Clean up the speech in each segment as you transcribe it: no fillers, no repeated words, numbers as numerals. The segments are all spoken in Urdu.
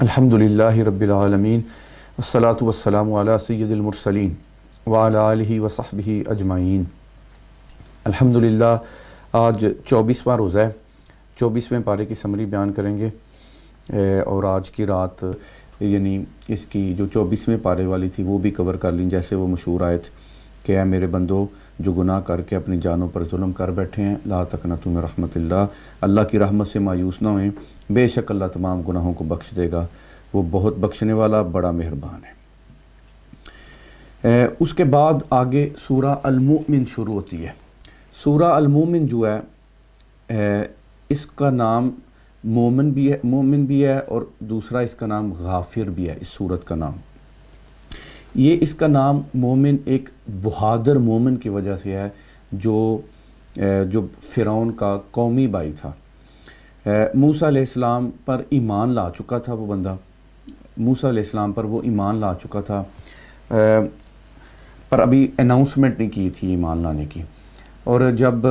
الحمدللہ رب العالمین والصلاة والسلام علی سید المرسلین وعلی آلہ وصحبہ اجمعین۔ الحمدللہ آج 24واں روزہ ہے، 24ویں پارے کی سمری بیان کریں گے، اور آج کی رات یعنی اس کی جو 24ویں پارے والی تھی وہ بھی کور کر لیں، جیسے وہ مشہور آیت کہ اے میرے بندو جو گناہ کر کے اپنی جانوں پر ظلم کر بیٹھے ہیں، لا تقنطوا من رحمت اللہ، اللہ کی رحمت سے مایوس نہ ہوئیں، بے شک اللہ تمام گناہوں کو بخش دے گا، وہ بہت بخشنے والا بڑا مہربان ہے۔ اس کے بعد آگے سورہ المؤمن شروع ہوتی ہے۔ سورہ المؤمن جو ہے اس کا نام مومن بھی ہے اور دوسرا اس کا نام غافر بھی ہے۔ اس سورت کا نام یہ اس کا نام مومن ایک بہادر مومن کی وجہ سے ہے جو فرعون کا قومی بھائی تھا۔ موسیٰ علیہ السلام پر ایمان لا چکا تھا، وہ بندہ موسیٰ علیہ السلام پر وہ ایمان لا چکا تھا، پر ابھی اناؤنسمنٹ نہیں کی تھی ایمان لانے کی۔ اور جب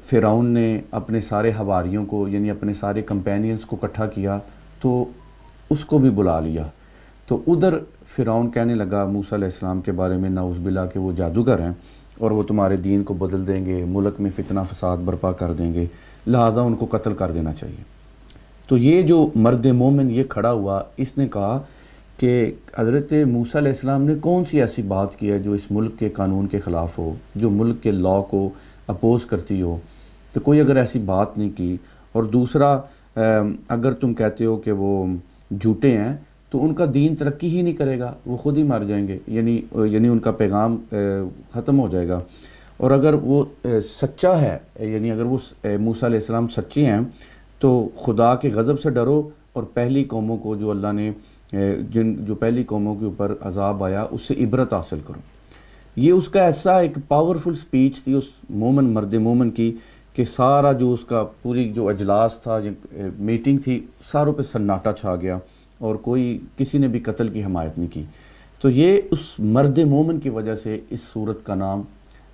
فرعون نے اپنے سارے حواریوں کو یعنی اپنے سارے کمپینینز کو اکٹھا کیا تو اس کو بھی بلا لیا، تو ادھر فرعون کہنے لگا موسیٰ علیہ السلام کے بارے میں نعوذ باللہ کہ وہ جادوگر ہیں اور وہ تمہارے دین کو بدل دیں گے، ملک میں فتنہ فساد برپا کر دیں گے، لہٰذا ان کو قتل کر دینا چاہیے۔ تو یہ جو مرد مومن یہ کھڑا ہوا، اس نے کہا کہ حضرت موسیٰ علیہ السلام نے کون سی ایسی بات کی ہے جو اس ملک کے قانون کے خلاف ہو، جو ملک کے لاء کو اپوز کرتی ہو، تو کوئی اگر ایسی بات نہیں کی۔ اور دوسرا اگر تم کہتے ہو کہ وہ جھوٹے ہیں تو ان کا دین ترقی ہی نہیں کرے گا، وہ خود ہی مر جائیں گے، یعنی ان کا پیغام ختم ہو جائے گا۔ اور اگر وہ سچا ہے، یعنی اگر وہ موسیٰ علیہ السلام سچے ہیں تو خدا کے غضب سے ڈرو اور پہلی قوموں کو جو اللہ نے جو پہلی قوموں کے اوپر عذاب آیا اس سے عبرت حاصل کرو۔ یہ اس کا ایسا ایک پاورفل سپیچ تھی اس مرد مومن کی کہ سارا جو اس کا پوری جو اجلاس تھا، میٹنگ تھی، ساروں پہ سناٹا چھا گیا اور کسی نے بھی قتل کی حمایت نہیں کی۔ تو یہ اس مرد مومن کی وجہ سے اس سورت کا نام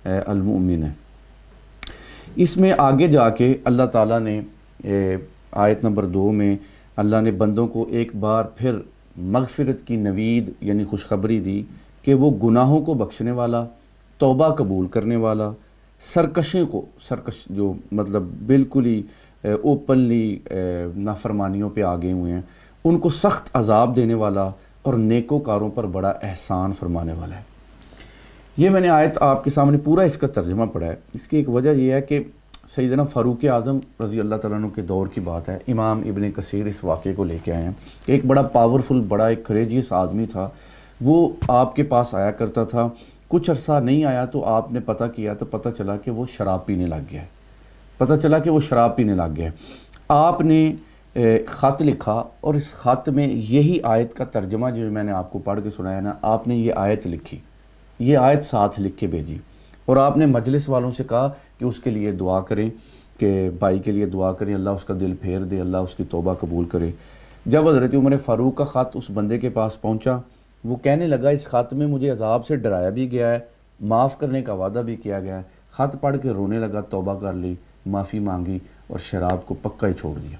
المؤمن ہے۔ اس میں آگے جا کے اللہ تعالیٰ نے آیت نمبر 2 میں اللہ نے بندوں کو ایک بار پھر مغفرت کی نوید یعنی خوشخبری دی کہ وہ گناہوں کو بخشنے والا، توبہ قبول کرنے والا، سرکش جو مطلب بالکل ہی اوپنلی نافرمانیوں پہ آگے ہوئے ہیں، ان کو سخت عذاب دینے والا اور نیکوکاروں پر بڑا احسان فرمانے والا ہے۔ یہ میں نے آیت آپ کے سامنے پورا اس کا ترجمہ پڑھا ہے۔ اس کی ایک وجہ یہ ہے کہ سیدنا فاروق اعظم رضی اللہ تعالیٰ عنہ کے دور کی بات ہے، امام ابن کثیر اس واقعے کو لے کے آئے ہیں کہ ایک بڑا پاورفل، بڑا ایک کریجیس آدمی تھا، وہ آپ کے پاس آیا کرتا تھا، کچھ عرصہ نہیں آیا تو آپ نے پتہ کیا تو پتہ چلا کہ وہ شراب پینے لگ گیا ہے۔ آپ نے خط لکھا اور اس خط میں یہی آیت کا ترجمہ جو میں نے آپ کو پڑھ کے سنایا نا، آپ نے یہ آیت لکھی، یہ آیت ساتھ لکھ کے بھیجی، اور آپ نے مجلس والوں سے کہا کہ اس کے لیے دعا کریں، کہ بھائی کے لیے دعا کریں، اللہ اس کا دل پھیر دے، اللہ اس کی توبہ قبول کرے۔ جب حضرت عمر فاروق کا خط اس بندے کے پاس پہنچا، وہ کہنے لگا اس خط میں مجھے عذاب سے ڈرایا بھی گیا ہے، معاف کرنے کا وعدہ بھی کیا گیا ہے۔ خط پڑھ کے رونے لگا، توبہ کر لی، معافی مانگی اور شراب کو پکا ہی چھوڑ دیا۔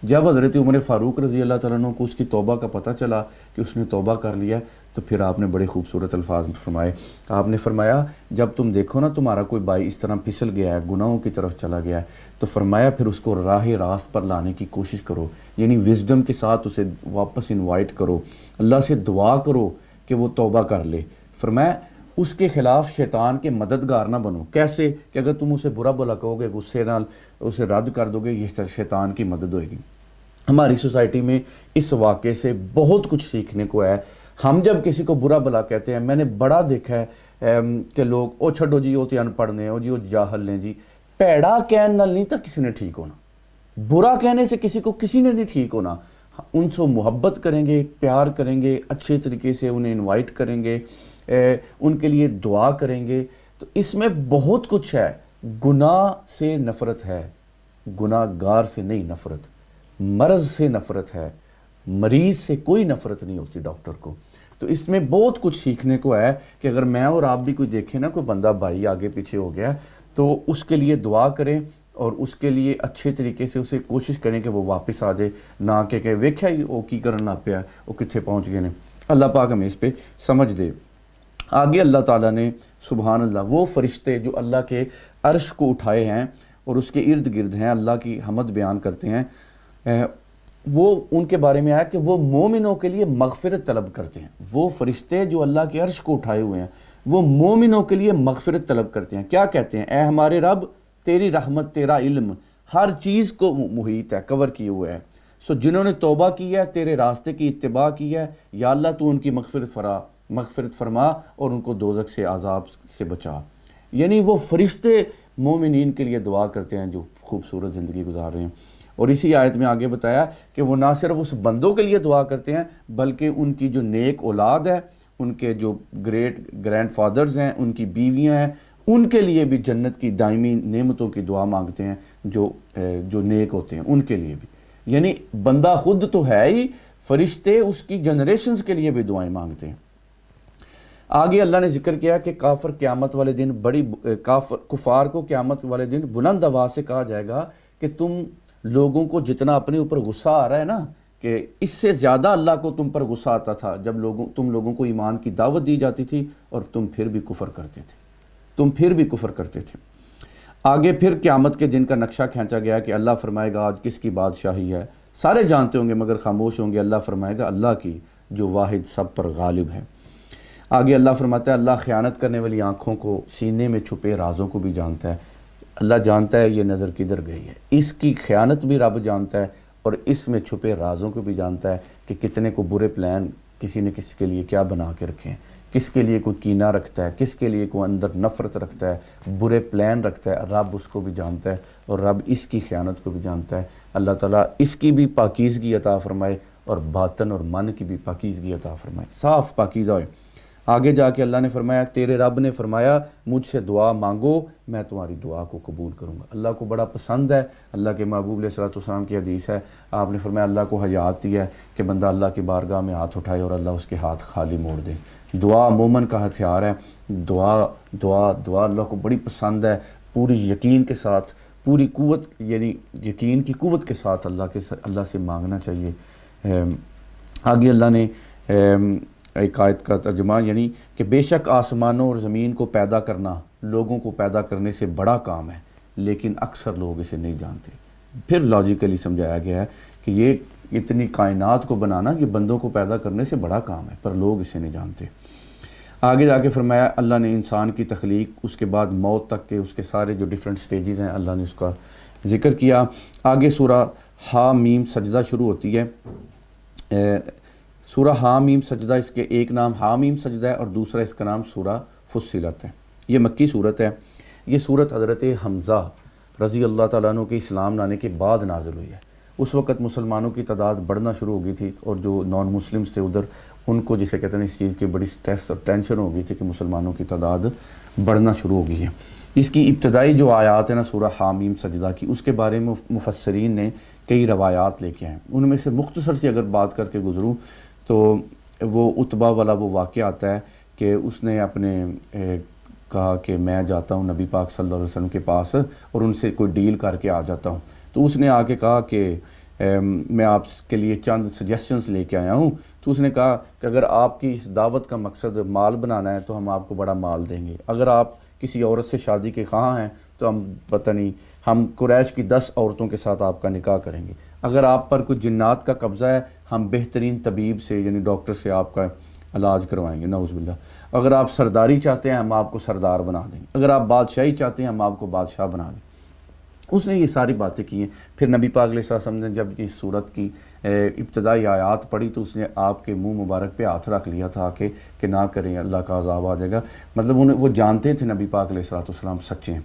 جب حضرت عمر فاروق رضی اللہ تعالیٰ عنہ کو اس کی توبہ کا پتہ چلا کہ اس نے توبہ کر لیا، تو پھر آپ نے بڑے خوبصورت الفاظ فرمائے۔ آپ نے فرمایا جب تم دیکھو نا تمہارا کوئی بھائی اس طرح پھسل گیا ہے، گناہوں کی طرف چلا گیا ہے، تو فرمایا پھر اس کو راہ راست پر لانے کی کوشش کرو، یعنی وزڈم کے ساتھ اسے واپس انوائٹ کرو، اللہ سے دعا کرو کہ وہ توبہ کر لے۔ فرمایا اس کے خلاف شیطان کے مددگار نہ بنو۔ کیسے؟ کہ اگر تم اسے برا بلا کہو گے، غصے نال اسے رد کر دو گے، یہ شیطان کی مدد ہوئے گی۔ ہماری سوسائٹی میں اس واقعے سے بہت کچھ سیکھنے کو ہے۔ ہم جب کسی کو برا بلا کہتے ہیں، میں نے بڑا دیکھا ہے کہ لوگ او چھڈو جی، وہ تو ان پڑھ نے، او جی وہ جاہل نے جی، پیڑا کہن نال نہیں تھا کسی نے ٹھیک ہونا، برا کہنے سے کسی نے نہیں ٹھیک ہونا۔ ان سے محبت کریں گے، پیار کریں گے، اچھے طریقے سے انہیں انوائٹ کریں گے، ان کے لیے دعا کریں گے، تو اس میں بہت کچھ ہے۔ گناہ سے نفرت ہے، گناہ گار سے نہیں نفرت، مرض سے نفرت ہے، مریض سے کوئی نفرت نہیں ہوتی ڈاکٹر کو۔ تو اس میں بہت کچھ سیکھنے کو ہے کہ اگر میں اور آپ بھی کوئی دیکھیں نا، کوئی بندہ بھائی آگے پیچھے ہو گیا تو اس کے لیے دعا کریں اور اس کے لیے اچھے طریقے سے اسے کوشش کریں کہ وہ واپس آ جائے، نہ کہ ویکھیا ہی وہ کی کرنا پیا، وہ کتنے پہنچ گئے نے۔ اللہ پاک ہمیں اس پہ سمجھ دے۔ آگے اللہ تعالیٰ نے سبحان اللہ وہ فرشتے جو اللہ کے عرش کو اٹھائے ہیں اور اس کے ارد گرد ہیں، اللہ کی حمد بیان کرتے ہیں، وہ ان کے بارے میں آیا کہ وہ مومنوں کے لیے مغفرت طلب کرتے ہیں۔ وہ فرشتے جو اللہ کے عرش کو اٹھائے ہوئے ہیں وہ مومنوں کے لیے مغفرت طلب کرتے ہیں۔ کیا کہتے ہیں؟ اے ہمارے رب، تیری رحمت، تیرا علم ہر چیز کو محیط ہے، کور کیے ہوئے ہے۔ جنہوں نے توبہ کی ہے، تیرے راستے کی اتباع کی ہے، یا اللہ تو ان کی مغفرت فرما اور ان کو دوزخ سے عذاب سے بچا۔ یعنی وہ فرشتے مومنین کے لیے دعا کرتے ہیں جو خوبصورت زندگی گزار رہے ہیں۔ اور اسی آیت میں آگے بتایا کہ وہ نہ صرف اس بندوں کے لیے دعا کرتے ہیں بلکہ ان کی جو نیک اولاد ہے، ان کے جو گریٹ گرینڈ فادرز ہیں، ان کی بیویاں ہیں، ان کے لیے بھی جنت کی دائمی نعمتوں کی دعا مانگتے ہیں، جو نیک ہوتے ہیں ان کے لیے بھی۔ یعنی بندہ خود تو ہے ہی، فرشتے اس کی جنریشنز کے لیے بھی دعائیں مانگتے ہیں۔ آگے اللہ نے ذکر کیا کہ کافر قیامت والے دن کفار کو قیامت والے دن بلند آواز سے کہا جائے گا کہ تم لوگوں کو جتنا اپنے اوپر غصہ آ رہا ہے نا، کہ اس سے زیادہ اللہ کو تم پر غصہ آتا تھا جب تم لوگوں کو ایمان کی دعوت دی جاتی تھی اور تم پھر بھی کفر کرتے تھے۔ آگے پھر قیامت کے دن کا نقشہ کھینچا گیا کہ اللہ فرمائے گا آج کس کی بادشاہی ہے، سارے جانتے ہوں گے مگر خاموش ہوں گے۔ اللہ فرمائے گا اللہ کی، جو واحد سب پر غالب ہے۔ آگے اللہ فرماتا ہے اللہ خیانت کرنے والی آنکھوں کو، سینے میں چھپے رازوں کو بھی جانتا ہے۔ اللہ جانتا ہے یہ نظر کدھر گئی ہے، اس کی خیانت بھی رب جانتا ہے اور اس میں چھپے رازوں کو بھی جانتا ہے کہ کتنے کو برے پلان کسی نے کسی کے لیے کیا بنا کے رکھے ہیں، کس کے لیے کوئی کینہ رکھتا ہے، کس کے لیے کوئی اندر نفرت رکھتا ہے، برے پلان رکھتا ہے، رب اس کو بھی جانتا ہے اور رب اس کی خیانت کو بھی جانتا ہے۔ اللہ تعالیٰ اس کی بھی پاکیزگی عطا فرمائے اور باطن اور من کی بھی پاکیزگی عطا فرمائے، صاف پاکیزہ ہوئے۔ آگے جا کے اللہ نے فرمایا تیرے رب نے فرمایا مجھ سے دعا مانگو میں تمہاری دعا کو قبول کروں گا۔ اللہ کو بڑا پسند ہے، اللہ کے محبوب علیہ الصلوۃ والسلام کی حدیث ہے، آپ نے فرمایا اللہ کو حیا آتی ہے کہ بندہ اللہ کی بارگاہ میں ہاتھ اٹھائے اور اللہ اس کے ہاتھ خالی موڑ دے۔ دعا مومن کا ہتھیار ہے، دعا اللہ کو بڑی پسند ہے، پوری یقین کے ساتھ، پوری قوت، یعنی یقین کی قوت کے ساتھ اللہ سے مانگنا چاہیے۔ آگے اللہ نے ایک آیت کا ترجمہ یعنی کہ بے شک آسمانوں اور زمین کو پیدا کرنا لوگوں کو پیدا کرنے سے بڑا کام ہے لیکن اکثر لوگ اسے نہیں جانتے۔ پھر لاجیکلی سمجھایا گیا ہے کہ یہ اتنی کائنات کو بنانا یہ بندوں کو پیدا کرنے سے بڑا کام ہے پر لوگ اسے نہیں جانتے۔ آگے جا کے فرمایا اللہ نے انسان کی تخلیق، اس کے بعد موت تک کے اس کے سارے جو ڈیفرنٹ سٹیجز ہیں اللہ نے اس کا ذکر کیا۔ آگے سورہ ہا میم سجدہ شروع ہوتی ہے۔ سورہ حامیم سجدہ، اس کے ایک نام حامیم سجدہ ہے اور دوسرا اس کا نام سورہ فصلت ہے۔ یہ مکی صورت ہے۔ یہ صورت حضرت حمزہ رضی اللہ تعالیٰ عنہ کے اسلام لانے کے بعد نازل ہوئی ہے۔ اس وقت مسلمانوں کی تعداد بڑھنا شروع ہو گئی تھی اور جو نان مسلمس تھے ادھر ان کو جسے کہتے ہیں اس چیز کی بڑی سٹریس اور ٹینشن ہو گئی تھی کہ مسلمانوں کی تعداد بڑھنا شروع ہو گئی ہے۔ اس کی ابتدائی جو آیات ہیں نا سورہ حامیم سجدہ کی، اس کے بارے میں مفسرین نے کئی روایات لے کے آئے ہیں۔ ان میں سے مختصر سی اگر بات کر کے گزروں تو وہ عتبہ والا وہ واقعہ آتا ہے کہ اس نے اپنے کہا کہ میں جاتا ہوں نبی پاک صلی اللہ علیہ وسلم کے پاس اور ان سے کوئی ڈیل کر کے آ جاتا ہوں، تو اس نے آ کے کہا کہ میں آپ کے لیے چند سجیشنز لے کے آیا ہوں۔ تو اس نے کہا کہ اگر آپ کی اس دعوت کا مقصد مال بنانا ہے تو ہم آپ کو بڑا مال دیں گے، اگر آپ کسی عورت سے شادی کے خواہاں ہیں تو ہم پتہ نہیں ہم قریش کی 10 عورتوں کے ساتھ آپ کا نکاح کریں گے، اگر آپ پر کوئی جنات کا قبضہ ہے ہم بہترین طبیب سے یعنی ڈاکٹر سے آپ کا علاج کروائیں گے، نعوذ باللہ، اگر آپ سرداری چاہتے ہیں ہم آپ کو سردار بنا دیں گے، اگر آپ بادشاہی چاہتے ہیں ہم آپ کو بادشاہ بنا دیں۔ اس نے یہ ساری باتیں کی ہیں۔ پھر نبی پاک علیہ السلام نے جب اس صورت کی ابتدائی آیات پڑھی تو اس نے آپ کے منہ مبارک پہ ہاتھ رکھ لیا تھا کہ نہ کریں اللہ کا عذاب آ جائے گا، مطلب وہ جانتے تھے نبی پاک علیہ السلام سچے ہیں۔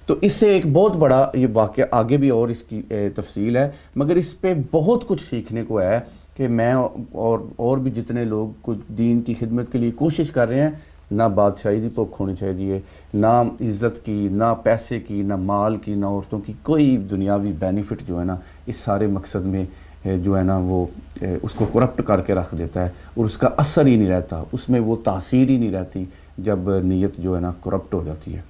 تو اس سے ایک بہت بڑا یہ واقعہ آگے بھی اور اس کی تفصیل ہے، مگر اس پہ بہت کچھ سیکھنے کو ہے کہ میں اور بھی جتنے لوگ کچھ دین کی خدمت کے لیے کوشش کر رہے ہیں، نہ بادشاہی کی بھوک ہونی چاہیے، نہ عزت کی، نہ پیسے کی، نہ مال کی، نہ عورتوں کی، کوئی دنیاوی بینیفٹ جو ہے نا اس سارے مقصد میں جو ہے نا وہ اس کو کرپٹ کر کے رکھ دیتا ہے اور اس کا اثر ہی نہیں رہتا، اس میں وہ تاثیر ہی نہیں رہتی جب نیت جو ہے نا کرپٹ ہو جاتی ہے۔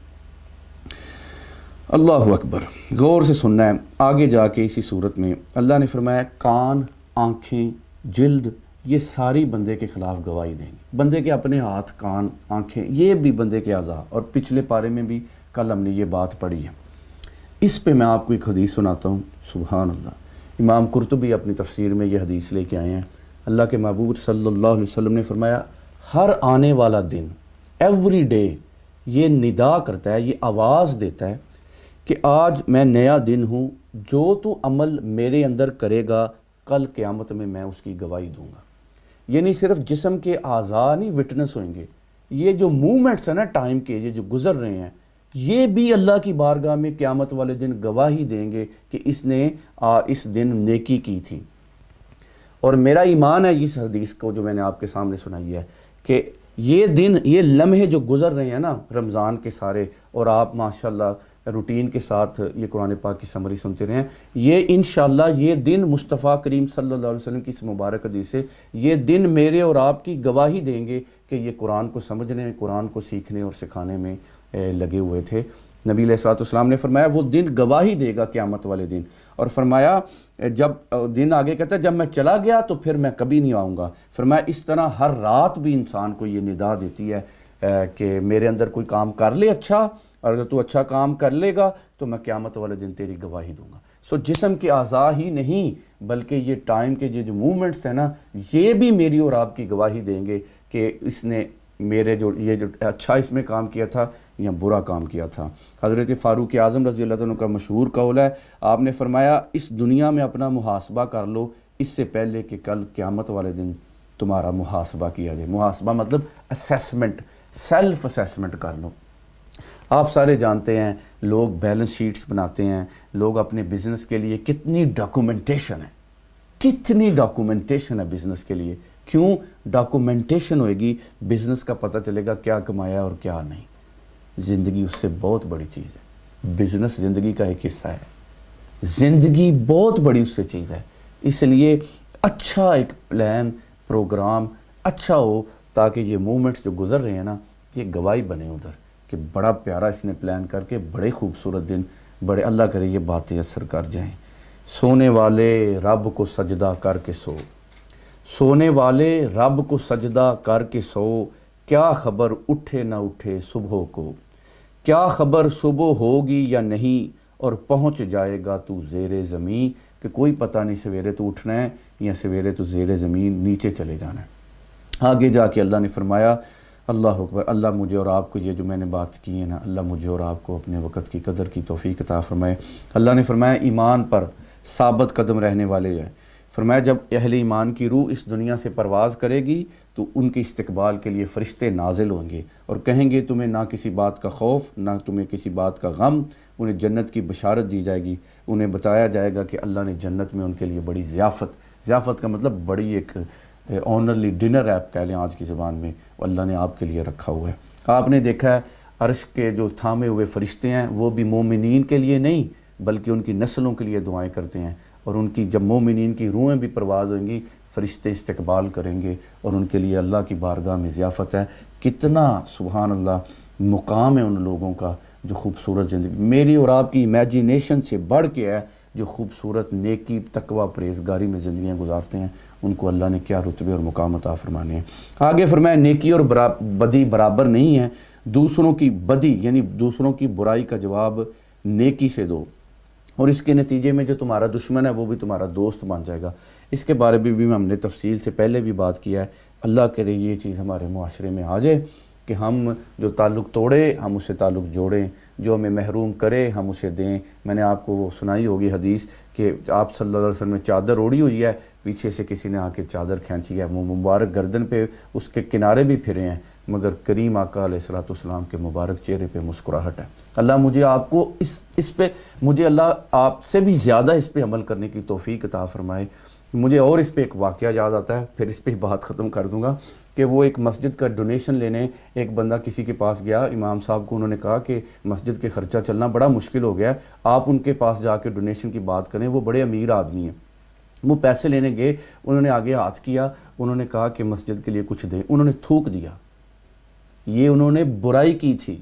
اللہ اکبر، غور سے سننا ہے۔ آگے جا کے اسی صورت میں اللہ نے فرمایا کان، آنکھیں، جلد، یہ ساری بندے کے خلاف گواہی دیں گے۔ بندے کے اپنے ہاتھ، کان، آنکھیں، یہ بھی بندے کے اعضاء، اور پچھلے پارے میں بھی کل ہم نے یہ بات پڑھی ہے۔ اس پہ میں آپ کو ایک حدیث سناتا ہوں، سبحان اللہ۔ امام قرطبی اپنی تفسیر میں یہ حدیث لے کے آئے ہیں۔ اللہ کے محبوب صلی اللہ علیہ وسلم نے فرمایا ہر آنے والا دن، ایوری ڈے، یہ ندا کرتا ہے، یہ آواز دیتا ہے کہ آج میں نیا دن ہوں، جو تو عمل میرے اندر کرے گا کل قیامت میں اس کی گواہی دوں گا۔ یعنی صرف جسم کے اعضاء نہیں وٹنس ہوئیں گے، یہ جو موومنٹس ہیں نا ٹائم کے، یہ جو گزر رہے ہیں، یہ بھی اللہ کی بارگاہ میں قیامت والے دن گواہی دیں گے کہ اس نے اس دن نیکی کی تھی۔ اور میرا ایمان ہے اس حدیث کو جو میں نے آپ کے سامنے سنائی ہے کہ یہ دن، یہ لمحے جو گزر رہے ہیں نا رمضان کے سارے، اور آپ ماشاءاللہ روٹین کے ساتھ یہ قرآن پاک کی سمری سنتے رہے ہیں، یہ انشاءاللہ یہ دن مصطفیٰ کریم صلی اللہ علیہ وسلم کی اس مبارک حدیث سے یہ دن میرے اور آپ کی گواہی دیں گے کہ یہ قرآن کو سمجھنے، قرآن کو سیکھنے اور سکھانے میں لگے ہوئے تھے۔ نبی علیہ الصلوۃ والسلام نے فرمایا وہ دن گواہی دے گا قیامت والے دن، اور فرمایا جب دن آگے کہتا ہے جب میں چلا گیا تو پھر میں کبھی نہیں آؤں گا۔ فرمایا اس طرح ہر رات بھی انسان کو یہ ندا دیتی ہے کہ میرے اندر کوئی کام کر لے اچھا، اور اگر تو اچھا کام کر لے گا تو میں قیامت والے دن تیری گواہی دوں گا۔ سو جسم کے اعضاء ہی نہیں بلکہ یہ ٹائم کے جو موومنٹس ہیں نا، یہ بھی میری اور آپ کی گواہی دیں گے کہ اس نے میرے جو اچھا اس میں کام کیا تھا یا برا کام کیا تھا۔ حضرت فاروق اعظم رضی اللہ عنہ کا مشہور قول ہے، آپ نے فرمایا اس دنیا میں اپنا محاسبہ کر لو اس سے پہلے کہ کل قیامت والے دن تمہارا محاسبہ کیا جائے۔ محاسبہ مطلب اسیسمنٹ، سیلف اسیسمنٹ کر لو۔ آپ سارے جانتے ہیں لوگ بیلنس شیٹس بناتے ہیں، لوگ اپنے بزنس کے لیے کتنی ڈاکومنٹیشن ہے، کتنی ڈاکومنٹیشن ہے بزنس کے لیے۔ کیوں ڈاکومنٹیشن ہوئے گی؟ بزنس کا پتہ چلے گا کیا کمایا اور کیا نہیں۔ زندگی اس سے بہت بڑی چیز ہے، بزنس زندگی کا ایک حصہ ہے، زندگی بہت بڑی اس سے چیز ہے۔ اس لیے اچھا ایک پلان، پروگرام اچھا ہو تاکہ یہ مومنٹس جو گزر رہے ہیں نا یہ گواہی بنے ادھر کہ بڑا پیارا اس نے پلان کر کے بڑے خوبصورت دن، بڑے اللہ کرے یہ باتیں اثر کر جائیں۔ سونے والے رب کو سجدہ کر کے سو، سونے والے رب کو سجدہ کر کے سو، کیا خبر اٹھے نہ اٹھے صبح کو، کیا خبر صبح ہوگی یا نہیں، اور پہنچ جائے گا تو زیر زمین، کہ کوئی پتہ نہیں سویرے تو اٹھنا ہے یا سویرے تو زیر زمین نیچے چلے جانا ہے۔ آگے جا کے اللہ نے فرمایا اللہ اکبر، اللہ مجھے اور آپ کو یہ جو میں نے بات کی ہے نا، اللہ مجھے اور آپ کو اپنے وقت کی قدر کی توفیق عطا فرمائے۔ اللہ نے فرمایا ایمان پر ثابت قدم رہنے والے ہیں۔ فرمایا جب اہل ایمان کی روح اس دنیا سے پرواز کرے گی تو ان کے استقبال کے لیے فرشتے نازل ہوں گے اور کہیں گے تمہیں نہ کسی بات کا خوف، نہ تمہیں کسی بات کا غم، انہیں جنت کی بشارت دی جائے گی، انہیں بتایا جائے گا کہ اللہ نے جنت میں ان کے لیے بڑی ضیافت کا مطلب بڑی ایک آنرلی ڈنر ایپ کہہ لیں آج کی زبان میں، اللہ نے آپ کے لیے رکھا ہوا ہے۔ آپ نے دیکھا ہے عرش کے جو تھامے ہوئے فرشتے ہیں وہ بھی مومنین کے لیے نہیں بلکہ ان کی نسلوں کے لیے دعائیں کرتے ہیں، اور ان کی جب مومنین کی روحیں بھی پرواز ہوئیں گی فرشتے استقبال کریں گے اور ان کے لیے اللہ کی بارگاہ میں ضیافت ہے۔ کتنا سبحان اللہ مقام ہے ان لوگوں کا جو خوبصورت زندگی میری اور آپ کی امیجینیشن سے بڑھ کے ہے، جو خوبصورت نیکی، تقوی، پرہیزگاری میں زندگیاں گزارتے ہیں، ان کو اللہ نے کیا رتبے اور مقام عطا فرمانے ہیں۔ آگے فرمایا نیکی اور بدی برابر نہیں ہے، دوسروں کی بدی یعنی دوسروں کی برائی کا جواب نیکی سے دو، اور اس کے نتیجے میں جو تمہارا دشمن ہے وہ بھی تمہارا دوست بن جائے گا۔ اس کے بارے میں بھی ہم نے تفصیل سے پہلے بھی بات کیا ہے۔ اللہ کرے یہ چیز ہمارے معاشرے میں آ جائے کہ ہم جو تعلق توڑے ہم اسے تعلق جوڑیں، جو ہمیں محروم کرے ہم اسے دیں۔ میں نے آپ کو وہ سنائی ہوگی حدیث کہ آپ صلی اللہ علیہ وسلم نے چادر اوڑھی ہوئی ہے، پیچھے سے کسی نے آ کے چادر کھینچی ہے، وہ مبارک گردن پہ اس کے کنارے بھی پھرے ہیں، مگر کریم آقا علیہ الصلوۃ والسلام کے مبارک چہرے پہ مسکراہٹ ہے۔ اللہ مجھے آپ کو اس پہ مجھے اللہ آپ سے بھی زیادہ اس پہ عمل کرنے کی توفیق عطا فرمائے۔ مجھے اور اس پہ ایک واقعہ یاد آتا ہے، پھر اس پہ بات ختم کر دوں گا، کہ وہ ایک مسجد کا ڈونیشن لینے ایک بندہ کسی کے پاس گیا، امام صاحب کو انہوں نے کہا کہ مسجد کے خرچہ چلنا بڑا مشکل ہو گیا ہے، آپ ان کے پاس جا کے ڈونیشن کی بات کریں، وہ بڑے امیر آدمی ہیں۔ وہ پیسے لینے گئے، انہوں نے آگے ہاتھ کیا، انہوں نے کہا کہ مسجد کے لیے کچھ دیں، انہوں نے تھوک دیا۔ یہ انہوں نے برائی کی تھی،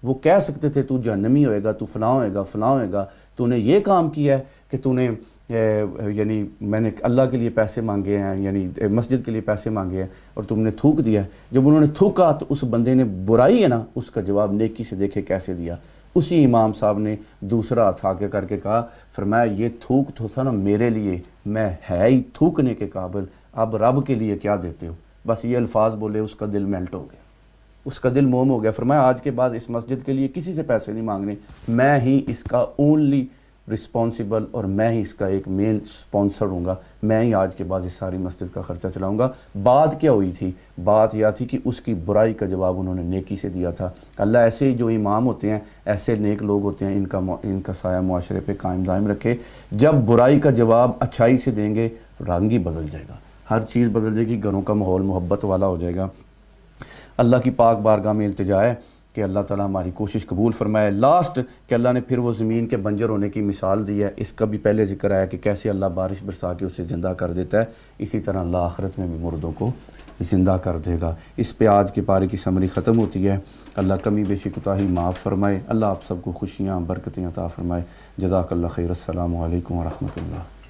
وہ کہہ سکتے تھے تو جہنمی ہوئے گا، تو فلاں ہوئے گا، فلاں ہوئے گا، تو نے یہ کام کیا ہے کہ تو نے یعنی میں نے اللہ کے لیے پیسے مانگے ہیں، یعنی مسجد کے لیے پیسے مانگے ہیں اور تم نے تھوک دیا ہے۔ جب انہوں نے تھوکا تو اس بندے نے برائی ہے نا اس کا جواب نیکی سے دیکھے کیسے دیا۔ اسی امام صاحب نے دوسرا ہاتھ آگے کر کے کہا، فرمایا یہ تھوک تو تھا نا میرے لیے، میں ہے ہی تھوکنے کے قابل، اب رب کے لیے کیا دیتے ہو؟ بس یہ الفاظ بولے، اس کا دل میلٹ ہو گیا، اس کا دل موم ہو گیا۔ فرمایا آج کے بعد اس مسجد کے لیے کسی سے پیسے نہیں مانگنے، میں ہی اس کا اونلی رسپانسبل اور میں ہی اس کا ایک مین سپانسر ہوں گا، میں ہی آج کے بعد اس ساری مسجد کا خرچہ چلاؤں گا۔ بات کیا ہوئی تھی؟ بات یہ تھی کہ اس کی برائی کا جواب انہوں نے نیکی سے دیا تھا۔ اللہ ایسے ہی جو امام ہوتے ہیں، ایسے نیک لوگ ہوتے ہیں، ان کا سایہ معاشرے پہ قائم دائم رکھے۔ جب برائی کا جواب اچھائی سے دیں گے، رنگ ہی بدل جائے گا، ہر چیز بدل جائے گی، گھروں کا ماحول محبت والا ہو جائے گا۔ اللہ کی پاک بارگاہ میں التجا ہے کہ اللہ تعالیٰ ہماری کوشش قبول فرمائے۔ لاسٹ کہ اللہ نے پھر وہ زمین کے بنجر ہونے کی مثال دی ہے، اس کا بھی پہلے ذکر آیا کہ کیسے اللہ بارش برسا کے اسے زندہ کر دیتا ہے، اسی طرح اللہ آخرت میں بھی مردوں کو زندہ کر دے گا۔ اس پہ آج کے پارے کی سمری ختم ہوتی ہے۔ اللہ کمی بیشی کوتاہی معاف فرمائے، اللہ آپ سب کو خوشیاں برکتیں عطا فرمائے۔ جزاک اللہ خیر، السلام علیکم ورحمۃ اللہ۔